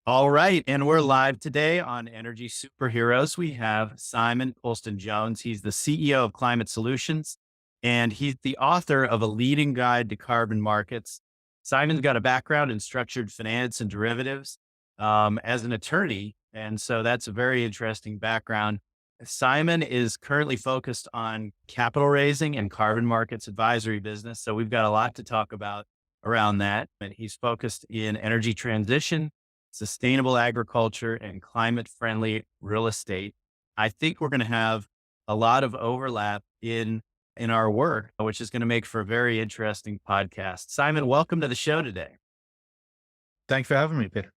All right. And we're live today on Energy Superheroes. We have Simon Puleston Jones. He's the CEO of Climate Solutions, and he's the author of A Leading Guide to Carbon Markets. Simon's got a background in structured finance and derivatives as an attorney. And so that's a very interesting background. Simon is currently focused on capital raising and carbon markets advisory business. So we've got a lot to talk about around that. And he's focused in energy transition, sustainable agriculture, and climate friendly real estate. I think we're going to have a lot of overlap in our work, which is going to make for a very interesting podcast. Simon, welcome to the show today. Thanks for having me, Peter.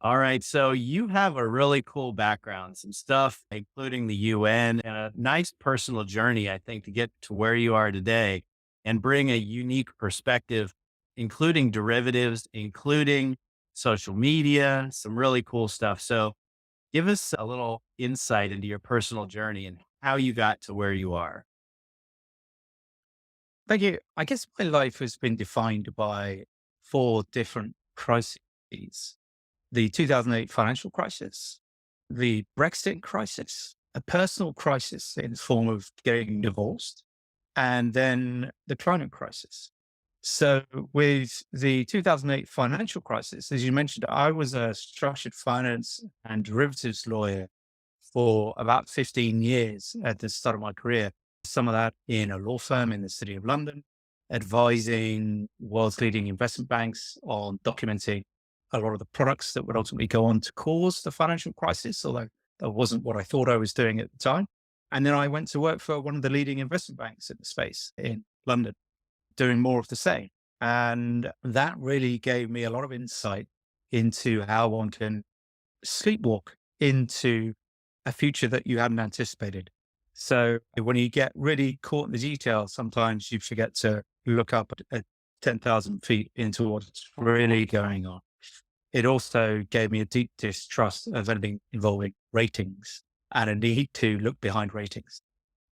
All right. So you have a really cool background, some stuff, including the UN, and a nice personal journey, I think, to get to where you are today and bring a unique perspective, including derivatives, including social media, some really cool stuff. So give us a little insight into your personal journey and how you got to where you are. Thank you. I guess my life has been defined by four different crises: the 2008 financial crisis, the Brexit crisis, a personal crisis in the form of getting divorced, and then the climate crisis. So, with the 2008 financial crisis, as you mentioned, I was a structured finance and derivatives lawyer for about 15 years at the start of my career. Some of that in a law firm in the city of London, advising world's leading investment banks on documenting a lot of the products that would ultimately go on to cause the financial crisis, although that wasn't what I thought I was doing at the time. And then I went to work for one of the leading investment banks in the space in London, doing more of the same. And that really gave me a lot of insight into how one can sleepwalk into a future that you hadn't anticipated. So when you get really caught in the details, sometimes you forget to look up at 10,000 feet into what's really going on. It also gave me a deep distrust of anything involving ratings and a need to look behind ratings.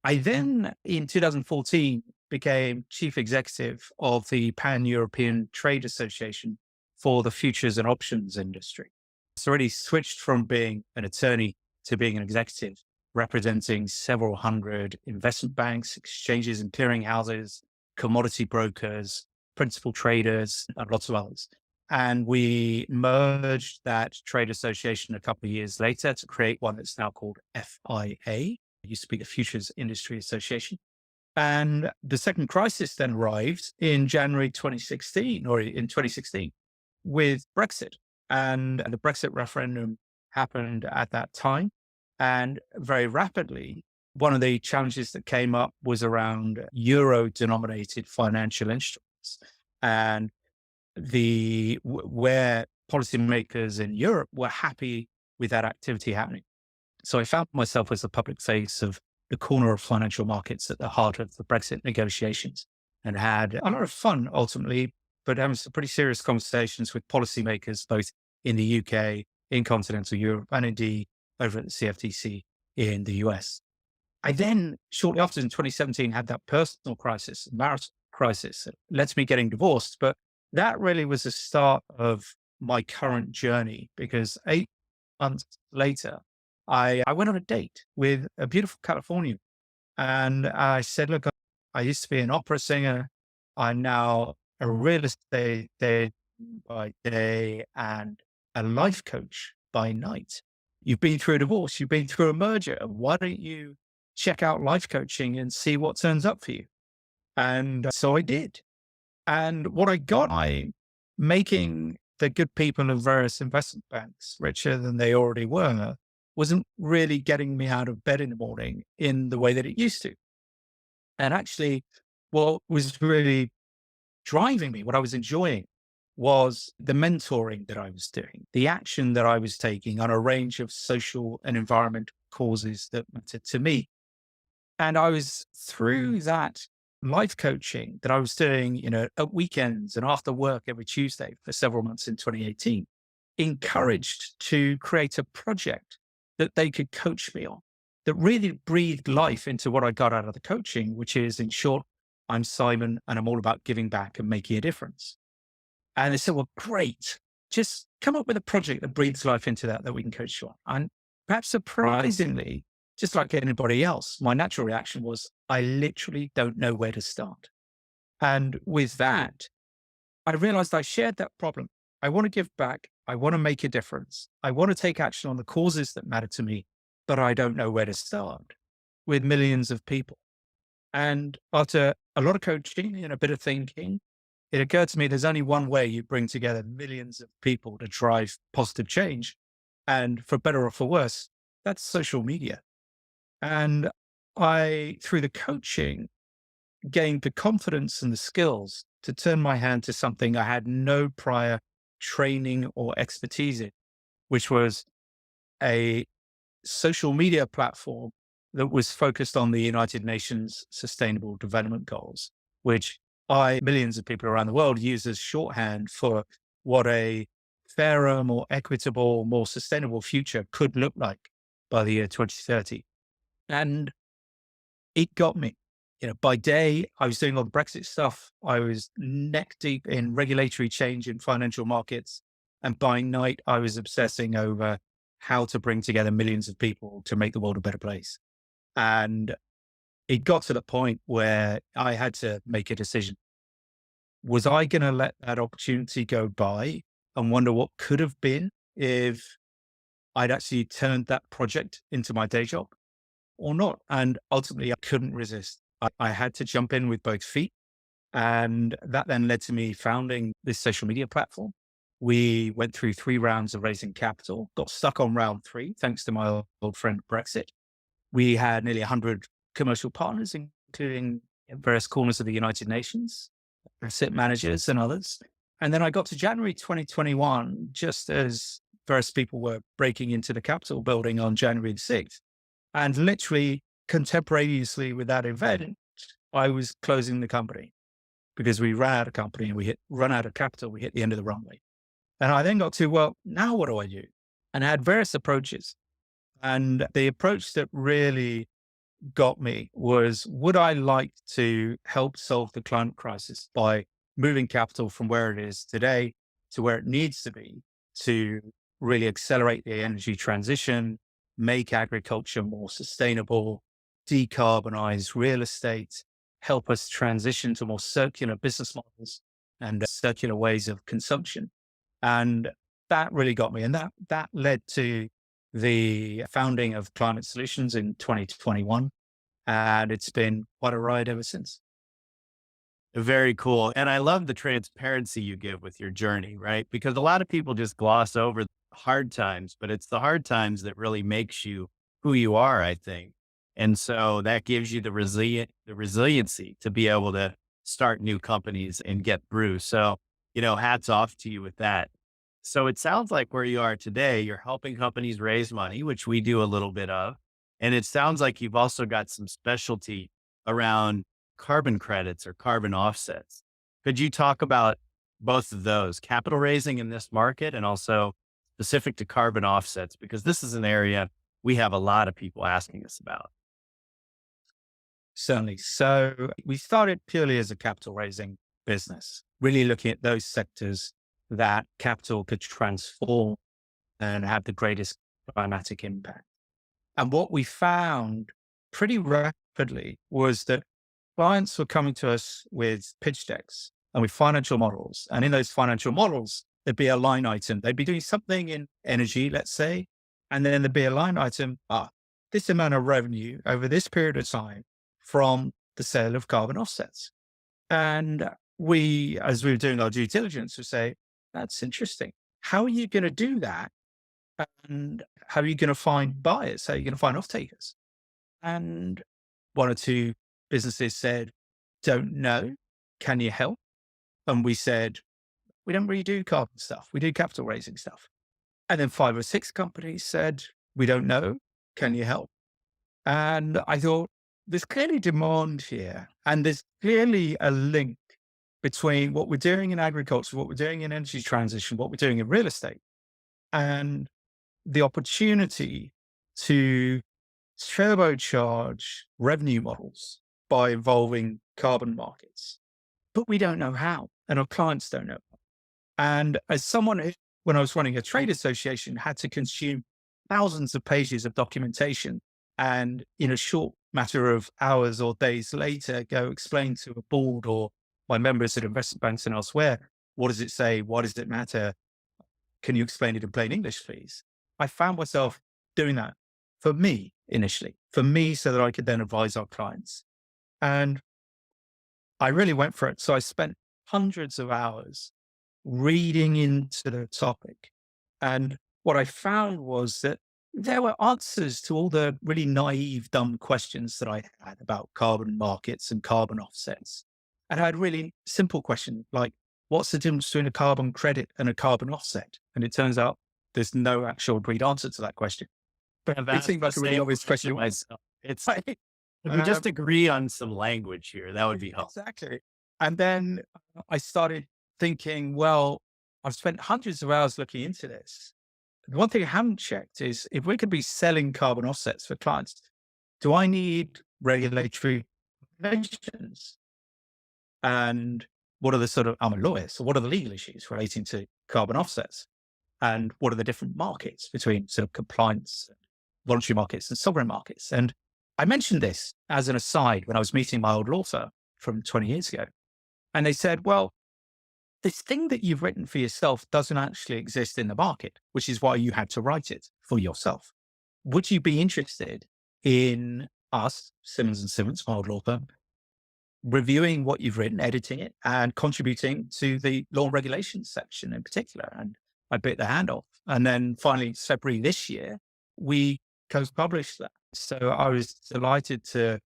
I then, in 2014, became chief executive of the Pan-European Trade Association for the futures and options industry. It's already switched from being an attorney to being an executive, representing several hundred investment banks, exchanges and clearinghouses, commodity brokers, principal traders, and lots of others. And we merged that trade association a couple of years later to create one that's now called FIA. It used to be the Futures Industry Association. And the second crisis then arrived in January 2016 or in 2016 with Brexit. And the Brexit referendum happened at that time. And very rapidly, one of the challenges that came up was around euro denominated financial instruments and where policymakers in Europe were happy with that activity happening. So I found myself as the public face of the corner of financial markets at the heart of the Brexit negotiations and had a lot of fun ultimately, but having some pretty serious conversations with policymakers, both in the UK, in continental Europe, and indeed over at the CFTC in the US. I then, shortly after in 2017, had that personal crisis, marital crisis that led to me getting divorced. But that really was the start of my current journey because 8 months later, I went on a date with a beautiful Californian. And I said, look, I used to be an opera singer. I'm now a real estate by day and a life coach by night. You've been through a divorce, you've been through a merger. Why don't you check out life coaching and see what turns up for you? And so I did. And what I got by making the good people of various investment banks richer than they already were wasn't really getting me out of bed in the morning in the way that it used to. And actually, what was really driving me, what I was enjoying, was the mentoring that I was doing, the action that I was taking on a range of social and environmental causes that mattered to me. And I was through that life coaching that I was doing, at weekends and after work every Tuesday for several months in 2018, encouraged to create a project that they could coach me on that really breathed life into what I got out of the coaching, which is, in short, I'm Simon and I'm all about giving back and making a difference. And they said, well, great. just come up with a project that breathes life into that we can coach you on. And perhaps surprisingly, just like anybody else, my natural reaction was, I literally don't know where to start. And with that, I realized I shared that problem. I want to give back. I want to make a difference. I want to take action on the causes that matter to me, but I don't know where to start with millions of people. And after a lot of coaching and a bit of thinking, it occurred to me there's only one way you bring together millions of people to drive positive change. And for better or for worse, that's social media. And through the coaching, gained the confidence and the skills to turn my hand to something I had no prior training or expertise in, which was a social media platform that was focused on the United Nations Sustainable Development Goals, which millions of people around the world use as shorthand for what a fairer, more equitable, more sustainable future could look like by the year 2030. And it got me. By day, I was doing all the Brexit stuff. I was neck deep in regulatory change in financial markets. And by night, I was obsessing over how to bring together millions of people to make the world a better place. And it got to the point where I had to make a decision. Was I going to let that opportunity go by and wonder what could have been if I'd actually turned that project into my day job or not? And ultimately, I couldn't resist. I had to jump in with both feet. And that then led to me founding this social media platform. We went through 3 rounds of raising capital, got stuck on round 3, thanks to my old friend Brexit. We had nearly 100 commercial partners, including various corners of the United Nations, asset managers, and others. And then I got to January 2021, just as various people were breaking into the Capitol building on January 6th. And literally contemporaneously with that event, I was closing the company because we ran out of company and run out of capital. We hit the end of the runway. And I then got to, well, now what do I do? And I had various approaches. And the approach that really got me was, would I like to help solve the climate crisis by moving capital from where it is today to where it needs to be to really accelerate the energy transition, make agriculture more sustainable, decarbonize real estate, help us transition to more circular business models and circular ways of consumption. And that really got me. And that led to the founding of Climate Solutions in 2021. And it's been quite a ride ever since. Very cool. And I love the transparency you give with your journey, right? Because a lot of people just gloss over the hard times, but it's the hard times that really makes you who you are, I think. And so that gives you the resiliency to be able to start new companies and get through. So, hats off to you with that. So it sounds like where you are today, you're helping companies raise money, which we do a little bit of. And it sounds like you've also got some specialty around carbon credits or carbon offsets. Could you talk about both of those, capital raising in this market and also specific to carbon offsets? Because this is an area we have a lot of people asking us about. Certainly. So we started purely as a capital raising business, really looking at those sectors that capital could transform and have the greatest climatic impact. And what we found pretty rapidly was that clients were coming to us with pitch decks and with financial models. And in those financial models, there'd be a line item. They'd be doing something in energy, let's say, and then there'd be a line item, this amount of revenue over this period of time from the sale of carbon offsets. And as we were doing our due diligence, we say, that's interesting. How are you going to do that? And how are you going to find buyers? How are you going to find off takers? And one or two businesses said, don't know. Can you help? And we said, we don't really do carbon stuff. We do capital raising stuff. And then 5 or 6 companies said, we don't know. Can you help? And I thought, there's clearly demand here. And there's clearly a link between what we're doing in agriculture, what we're doing in energy transition, what we're doing in real estate, and the opportunity to turbocharge revenue models by involving carbon markets. But we don't know how, and our clients don't know. And as someone who when I was running a trade association, had to consume thousands of pages of documentation and in a short matter of hours or days later, go explain to a board or my members at investment banks and elsewhere, what does it say? Why does it matter? Can you explain it in plain English, please? I found myself doing that for me initially, for me, so that I could then advise our clients. And I really went for it. So I spent hundreds of hours reading into the topic. And what I found was that there were answers to all the really naive, dumb questions that I had about carbon markets and carbon offsets. And I had really simple questions like, what's the difference between a carbon credit and a carbon offset? And it turns out there's no actual agreed answer to that question. But I've it asked seemed the like a really same obvious question question. myself. It's Right? if we Um, just agree on some language here, that would be helpful. exactly. And then I started thinking, well, I've spent hundreds of hours looking into this. The one thing I haven't checked is if we could be selling carbon offsets for clients, do I need regulatory regulations? And what are the sort of, I'm a lawyer, so what are the legal issues relating to carbon offsets? And what are the different markets between sort of compliance, voluntary markets and sovereign markets? And I mentioned this as an aside when I was meeting my old law firm from 20 years ago. And they said, well, this thing that you've written for yourself doesn't actually exist in the market, which is why you had to write it for yourself. Would you be interested in us, Simmons and Simmons, my old law firm, reviewing what you've written, editing it, and contributing to the law and regulations section in particular? And I bit the hand off. And then finally, February this year, we co-published that. So I was delighted to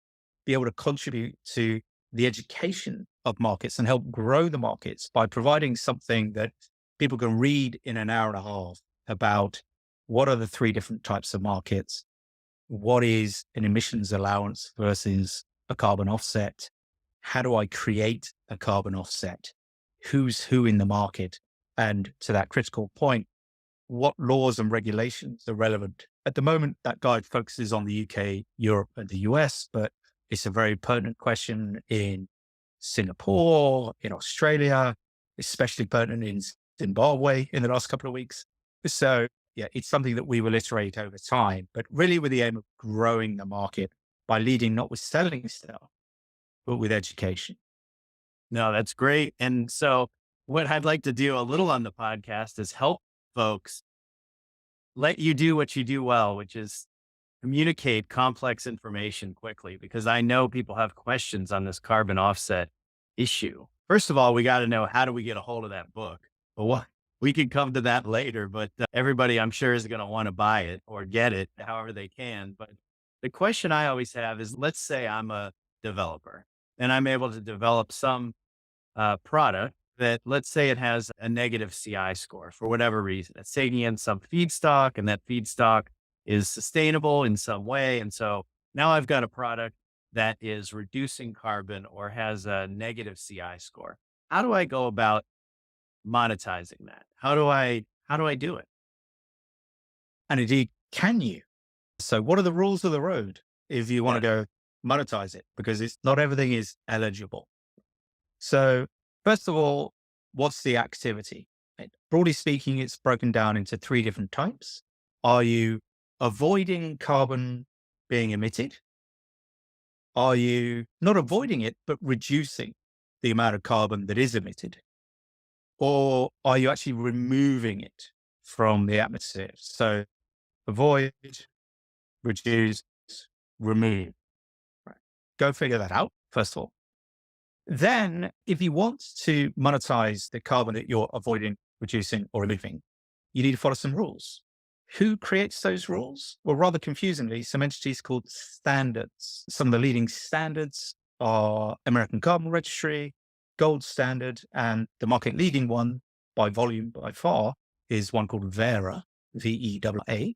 be able to contribute to the education of markets and help grow the markets by providing something that people can read in an hour and a half about what are the three different types of markets, what is an emissions allowance versus a carbon offset, how do I create a carbon offset, who's who in the market, and to that critical point, what laws and regulations are relevant. At the moment, that guide focuses on the UK, Europe, and the US, but it's a very pertinent question in Singapore, in Australia, especially pertinent in Zimbabwe in the last couple of weeks. So, yeah, it's something that we will iterate over time, but really with the aim of growing the market by leading not with selling stuff, but with education. No, that's great. And so, what I'd like to do a little on the podcast is help folks let you do what you do well, which is communicate complex information quickly, because I know people have questions on this carbon offset issue. First of all, we got to know, how do we get a hold of that book? Well, what we can come to that later, but everybody I'm sure is going to want to buy it or get it however they can. But the question I always have is, let's say I'm a developer and I'm able to develop some product that, let's say it has a negative CI score for whatever reason. It's taking in some feedstock and that feedstock is sustainable in some way. And so now I've got a product that is reducing carbon or has a negative CI score. How do I go about monetizing that? How do I do it? And indeed, can you? So, what are the rules of the road if you want Yeah. to go monetize it? Because it's not everything is eligible. So, first of all, what's the activity? Right? Broadly speaking, it's broken down into three different types. Are you avoiding carbon being emitted? Are you not avoiding it, but reducing the amount of carbon that is emitted? Or are you actually removing it from the atmosphere? So, avoid, reduce, remove. Right. Go figure that out, first of all. Then, if you want to monetize the carbon that you're avoiding, reducing, or removing, you need to follow some rules. Who creates those rules? Well, rather confusingly, some entities called standards. Some of the leading standards are American Carbon Registry, Gold Standard, and the market leading one by volume by far is one called VERA, VERA.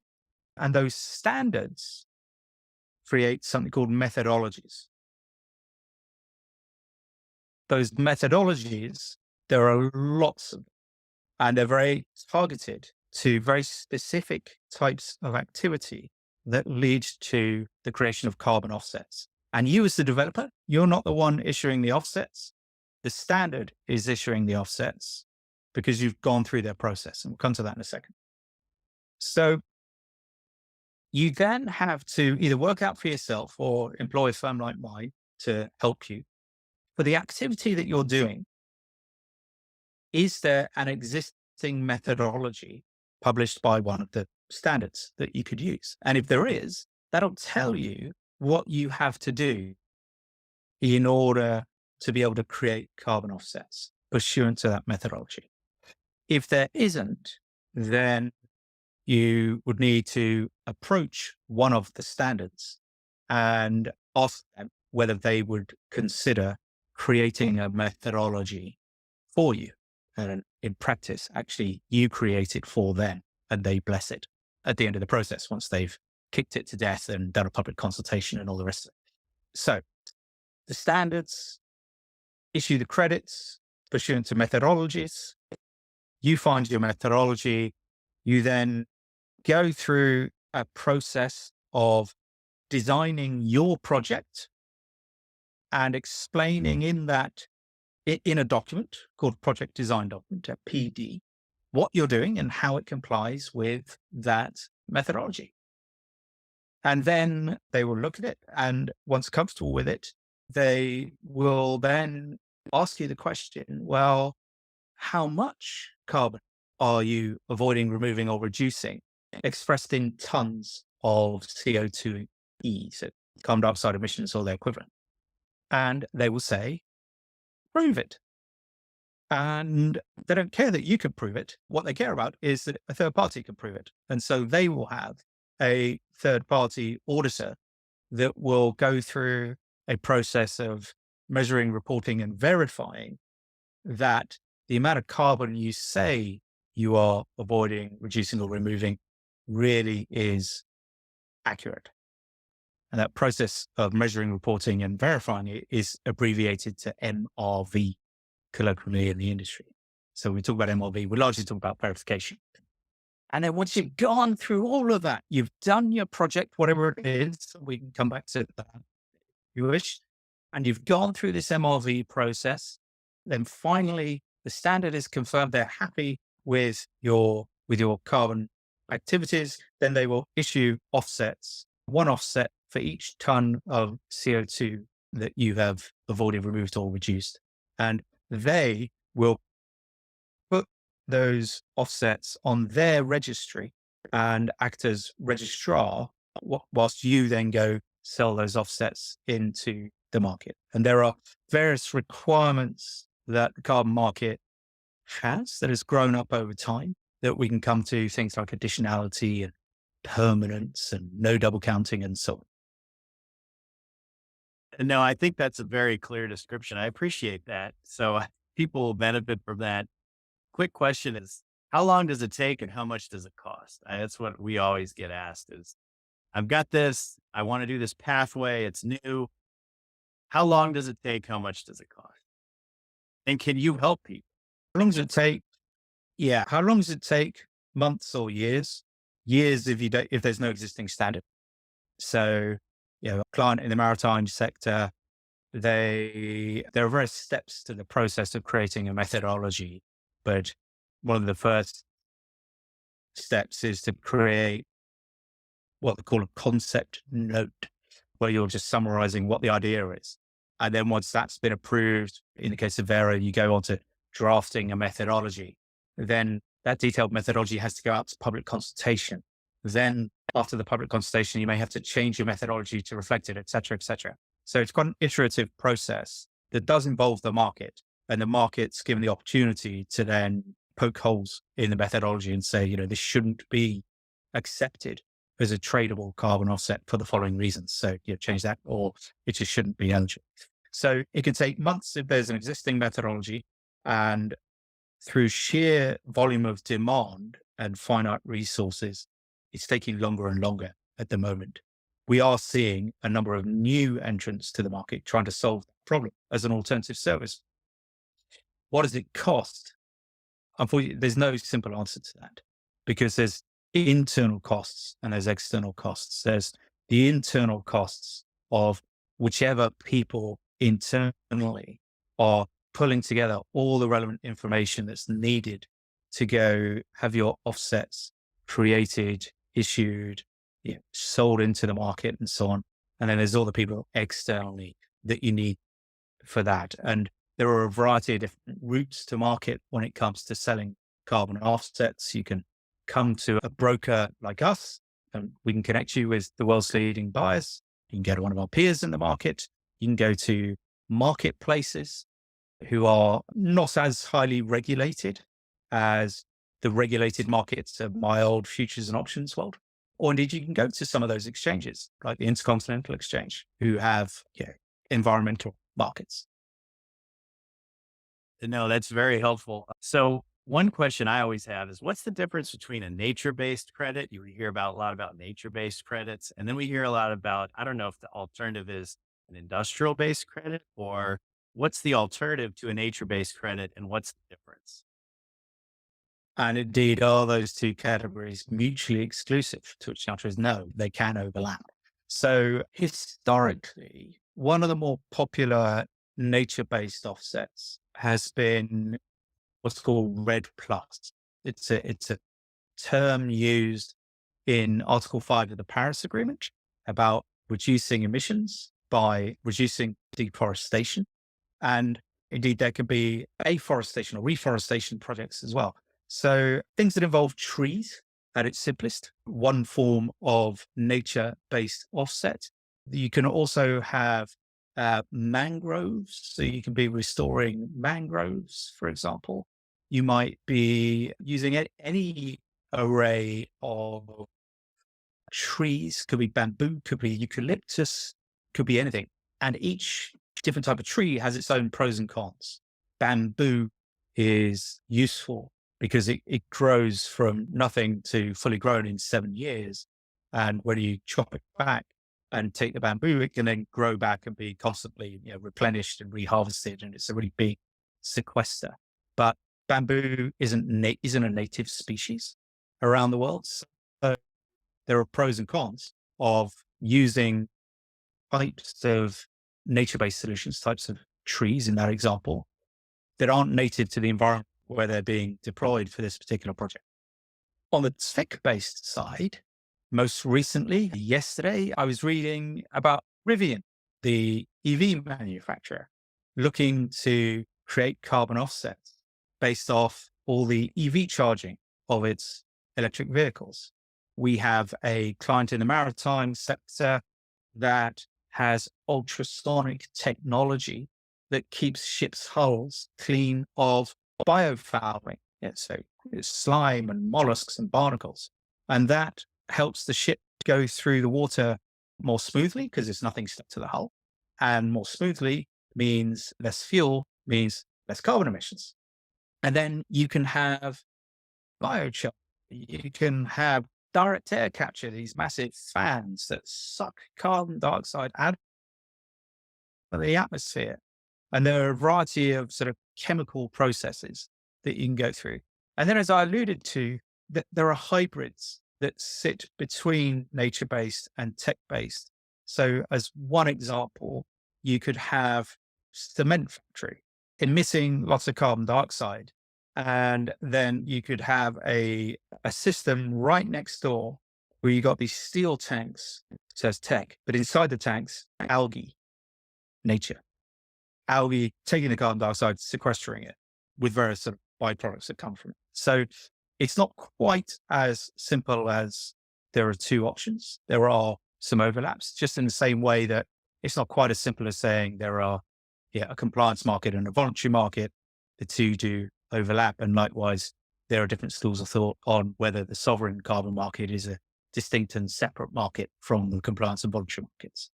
And those standards create something called methodologies. Those methodologies, there are lots of them, and they're very targeted to very specific types of activity that lead to the creation of carbon offsets. And you, as the developer, you're not the one issuing the offsets. The standard is issuing the offsets. because you've gone through their process. And we'll come to that in a second. So you then have to either work out for yourself or employ a firm like mine to help you. For the activity that you're doing, is there an existing methodology published by one of the standards that you could use? And if there is, that'll tell you what you have to do in order to be able to create carbon offsets pursuant to that methodology. If there isn't, then you would need to approach one of the standards and ask them whether they would consider creating a methodology for you. And in practice, actually, you create it for them and they bless it at the end of the process once they've kicked it to death and done a public consultation and all the rest of it. So the standards issue the credits pursuant to methodologies. You find your methodology. You then go through a process of designing your project and explaining in that, in a document called project design document, a PD, what you're doing and how it complies with that methodology. And then they will look at it. And once comfortable with it, they will then ask you the question, well, how much carbon are you avoiding, removing, or reducing, expressed in tons of CO2e, so carbon dioxide emissions or their equivalent? And they will say, prove it. And they don't care that you can prove it. What they care about is that a third party can prove it. And so they will have a third party auditor that will go through a process of measuring, reporting, and verifying that the amount of carbon you say you are avoiding, reducing, or removing really is accurate. And that process of measuring, reporting, and verifying it is abbreviated to MRV, colloquially in the industry. So we talk about MRV, we largely talk about verification. And then once you've gone through all of that, you've done your project, whatever it is, we can come back to that if you wish, and you've gone through this MRV process, then finally the standard is confirmed, they're happy with your carbon activities, then they will issue offsets, one offset for each ton of CO2 that you have avoided, removed, or reduced. And they will put those offsets on their registry and act as registrar, whilst you then go sell those offsets into the market. And there are various requirements that the carbon market has that has grown up over time that we can come to, things like additionality and permanence and no double counting and so on. No, I think that's a very clear description. I appreciate that. So people will benefit from that. Quick question is, how long does it take and how much does it cost? That's what we always get asked is, I've got this, I want to do this pathway. It's new. How long does it take? How much does it cost? And can you help people? How long does it take? Yeah. How long does it take? Months or years? Years if there's no existing standard. So, a client in the maritime sector, there are various steps to the process of creating a methodology, but one of the first steps is to create what they call a concept note, where you're just summarizing what the idea is. And then once that's been approved, in the case of Vera, you go on to drafting a methodology. Then that detailed methodology has to go out to public consultation. Then after the public consultation, you may have to change your methodology to reflect it, et cetera, et cetera. So it's quite an iterative process that does involve the market, and the market's given the opportunity to then poke holes in the methodology and say, this shouldn't be accepted as a tradable carbon offset for the following reasons. So change that, or it just shouldn't be eligible. So it can take months if there's an existing methodology, and through sheer volume of demand and finite resources, it's taking longer and longer at the moment. We are seeing a number of new entrants to the market trying to solve the problem as an alternative service. What does it cost? Unfortunately, there's no simple answer to that, because there's internal costs and there's external costs. There's the internal costs of whichever people internally are pulling together all the relevant information that's needed to go have your offsets created, issued, sold into the market and so on. And then there's all the people externally that you need for that. And there are a variety of different routes to market when it comes to selling carbon offsets. You can come to a broker like us, and we can connect you with the world's leading buyers. You can go to one of our peers in the market. You can go to marketplaces who are not as highly regulated as the regulated markets of my old futures and options world. Or indeed, you can go to some of those exchanges, like the Intercontinental Exchange, who have environmental markets. No, that's very helpful. So one question I always have is what's the difference between a nature-based credit? You hear about a lot about nature-based credits, and then we hear a lot about, I don't know if the alternative is an industrial-based credit or what's the alternative to a nature-based credit and what's the difference? And indeed, are those two categories mutually exclusive? To which the answer is no, they can overlap. So historically, one of the more popular nature-based offsets has been what's called Red Plus. It's a term used in Article 5 of the Paris Agreement about reducing emissions by reducing deforestation. And indeed, there can be afforestation or reforestation projects as well. So things that involve trees at its simplest, one form of nature-based offset. You can also have mangroves. So you can be restoring mangroves, for example. You might be using any array of trees, could be bamboo, could be eucalyptus, could be anything. And each different type of tree has its own pros and cons. Bamboo is useful because it grows from nothing to fully grown in 7 years. And when you chop it back and take the bamboo, it can then grow back and be constantly replenished and reharvested. And it's a really big sequester. But bamboo isn't a native species around the world. So there are pros and cons of using types of nature-based solutions, types of trees in that example, that aren't native to the environment where they're being deployed for this particular project. On the tech-based side, most recently, yesterday, I was reading about Rivian, the EV manufacturer, looking to create carbon offsets based off all the EV charging of its electric vehicles. We have a client in the maritime sector that has ultrasonic technology that keeps ships' hulls clean of biofouling. So it's slime and mollusks and barnacles. And that helps the ship go through the water more smoothly because there's nothing stuck to the hull. And more smoothly means less fuel, means less carbon emissions. And then you can have biochar. You can have direct air capture, these massive fans that suck carbon dioxide out of the atmosphere. And there are a variety of sort of chemical processes that you can go through. And then, as I alluded to, that there are hybrids that sit between nature-based and tech-based. So as one example, you could have cement factory emitting lots of carbon dioxide. And then you could have a system right next door where you got these steel tanks, it says tech, but inside the tanks, algae, nature, algae taking the carbon dioxide, sequestering it with various sort of byproducts that come from it. So it's not quite as simple as there are two options. There are some overlaps, just in the same way that it's not quite as simple as saying there are a compliance market and a voluntary market. The two do overlap. And likewise, there are different schools of thought on whether the sovereign carbon market is a distinct and separate market from the compliance and voluntary markets.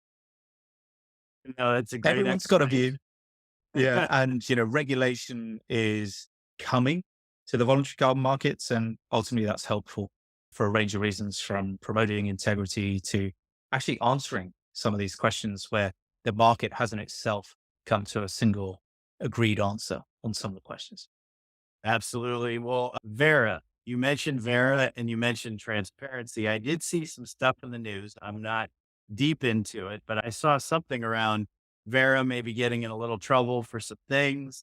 No, that's a great Everyone's got a explanation. view. Yeah. And, regulation is coming to the voluntary carbon markets. And ultimately, that's helpful for a range of reasons, from promoting integrity to actually answering some of these questions where the market hasn't itself come to a single agreed answer on some of the questions. Absolutely. Well, Vera, you mentioned Vera and you mentioned transparency. I did see some stuff in the news. I'm not deep into it, but I saw something around Vera maybe getting in a little trouble for some things.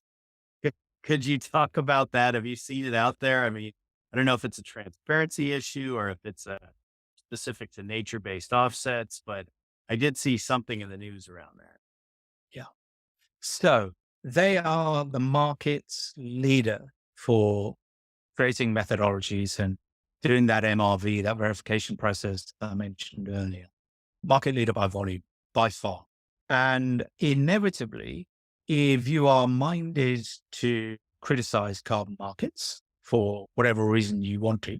Could you talk about that? Have you seen it out there? I mean, I don't know if it's a transparency issue or if it's specific to nature-based offsets, but I did see something in the news around that. Yeah. So they are the market's leader for creating methodologies and doing that MRV, that verification process that I mentioned earlier. Market leader by volume, by far. And inevitably, if you are minded to criticize carbon markets for whatever reason you want to,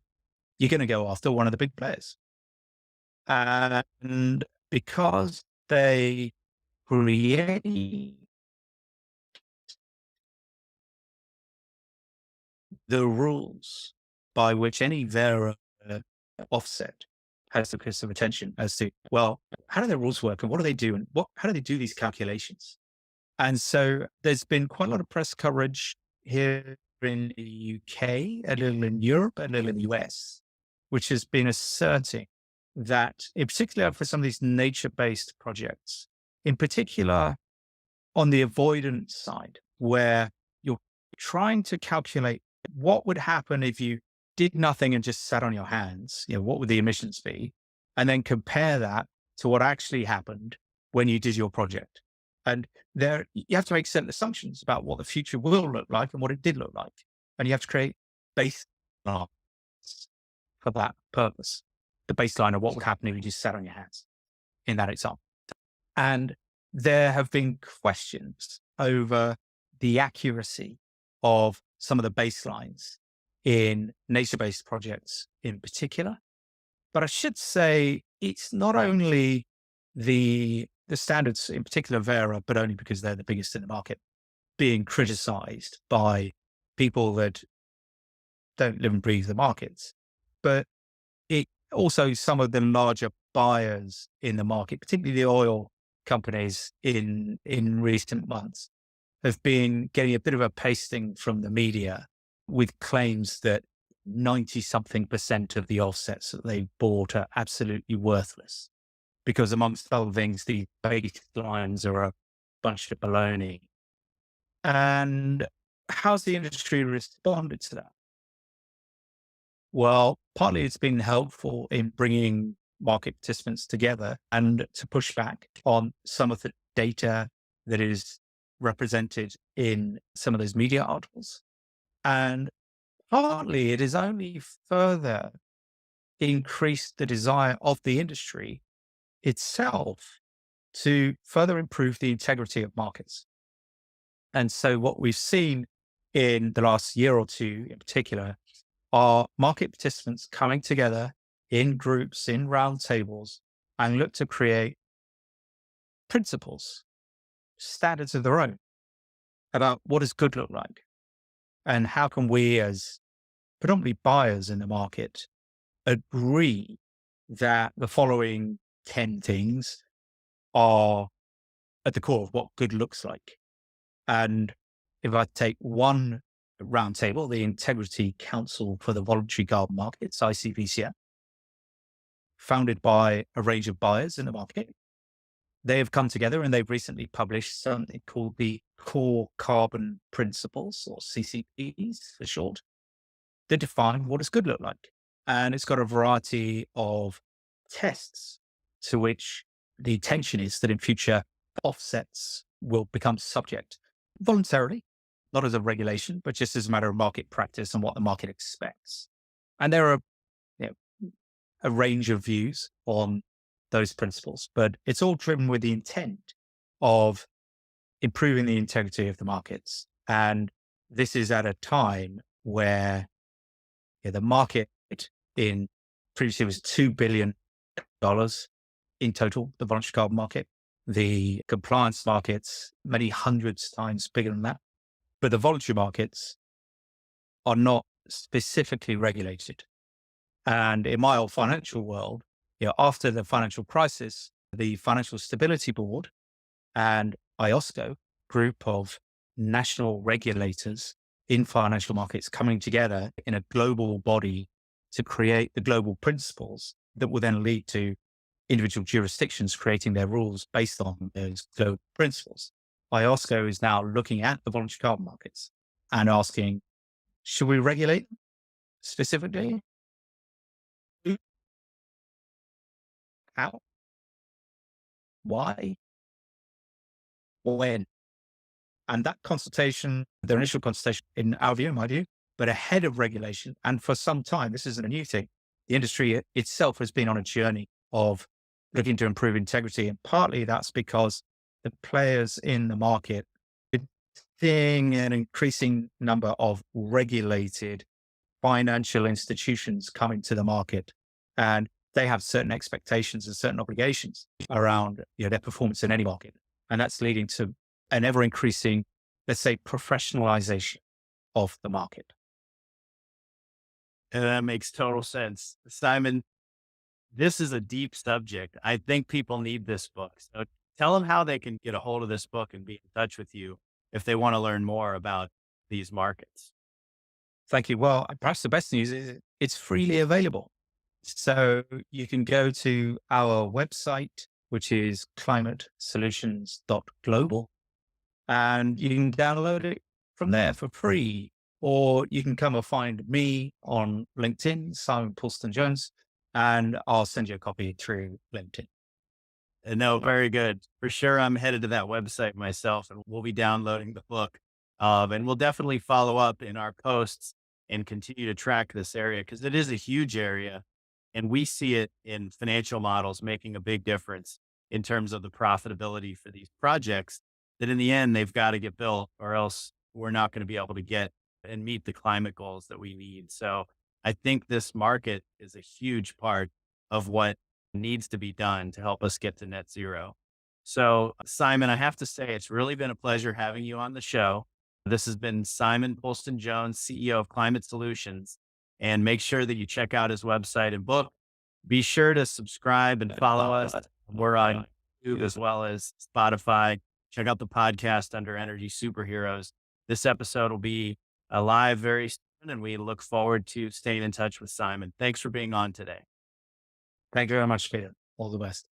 you're going to go after one of the big players. And because they create the rules by which any offset has the piece of attention as to, well, how do their rules work and what do they do and how do they do these calculations? And so there's been quite a lot of press coverage here in the UK, a little in Europe, a little in the US, which has been asserting that, in particular for some of these nature-based projects, in particular on the avoidance side, where you're trying to calculate what would happen if you did nothing and just sat on your hands, what would the emissions be? And then compare that to what actually happened when you did your project. And there, you have to make certain assumptions about what the future will look like and what it did look like. And you have to create baselines for that purpose. The baseline of what would happen if you just sat on your hands in that example. And there have been questions over the accuracy of some of the baselines in nature-based projects in particular. But I should say it's not only the standards, in particular Vera, but only because they're the biggest in the market, being criticized by people that don't live and breathe the markets. But it also some of the larger buyers in the market, particularly the oil companies in recent months, have been getting a bit of a pasting from the media with claims that 90 something percent of the offsets that they bought are absolutely worthless because, amongst other things, the baselines are a bunch of baloney. And how's the industry responded to that? Well, partly it's been helpful in bringing market participants together and to push back on some of the data that is represented in some of those media articles. And partly it has only further increased the desire of the industry itself to further improve the integrity of markets. And so what we've seen in the last year or two in particular are market participants coming together in groups, in roundtables, and look to create principles, standards of their own about what does good look like and how can we as predominantly buyers in the market agree that the following 10 things are at the core of what good looks like. And if I take one roundtable, the Integrity Council for the Voluntary Carbon Markets, ICVCS, founded by a range of buyers in the market, they have come together and they've recently published something called the Core Carbon Principles, or CCPs for short, that define what does good look like. And it's got a variety of tests to which the intention is that in future offsets will become subject voluntarily, not as a regulation, but just as a matter of market practice and what the market expects. And there are a range of views on those principles, but it's all driven with the intent of improving the integrity of the markets. And this is at a time where the market in previously was $2 billion in total, the voluntary carbon market. The compliance markets, many hundreds times bigger than that. But the voluntary markets are not specifically regulated. And in my old financial world, after the financial crisis, the Financial Stability Board and IOSCO, group of national regulators in financial markets coming together in a global body to create the global principles that will then lead to individual jurisdictions creating their rules based on those global principles. IOSCO is now looking at the voluntary carbon markets and asking, should we regulate specifically? Who? How? Why? When? And that consultation, the initial consultation, in our view, in my view, but ahead of regulation, and for some time, this isn't a new thing, the industry itself has been on a journey of looking to improve integrity. And partly that's because the players in the market are seeing an increasing number of regulated financial institutions coming to the market. And they have certain expectations and certain obligations around their performance in any market. And that's leading to an ever increasing, let's say, professionalization of the market. And that makes total sense. Simon, this is a deep subject. I think people need this book. So tell them how they can get a hold of this book and be in touch with you if they want to learn more about these markets. Thank you. Well, perhaps the best news is it's freely available. So you can go to our website, which is climatesolutions.global, and you can download it from there for free. Or you can come and find me on LinkedIn, Simon Puleston Jones, and I'll send you a copy through LinkedIn. No, very good. For sure, I'm headed to that website myself, and we'll be downloading the book. And we'll definitely follow up in our posts and continue to track this area because it is a huge area, and we see it in financial models making a big difference in terms of the profitability for these projects. That in the end, they've got to get built, or else we're not going to be able to get and meet the climate goals that we need. So I think this market is a huge part of what needs to be done to help us get to net zero. So, Simon, I have to say, it's really been a pleasure having you on the show. This has been Simon Polston Jones, CEO of Climate Solutions. And make sure that you check out his website and book. Be sure to subscribe and follow us. We're on YouTube as well as Spotify. Check out the podcast under Energy Superheroes. This episode will be live very soon, and we look forward to staying in touch with Simon. Thanks for being on today. Thank you very much, Peter. All the best.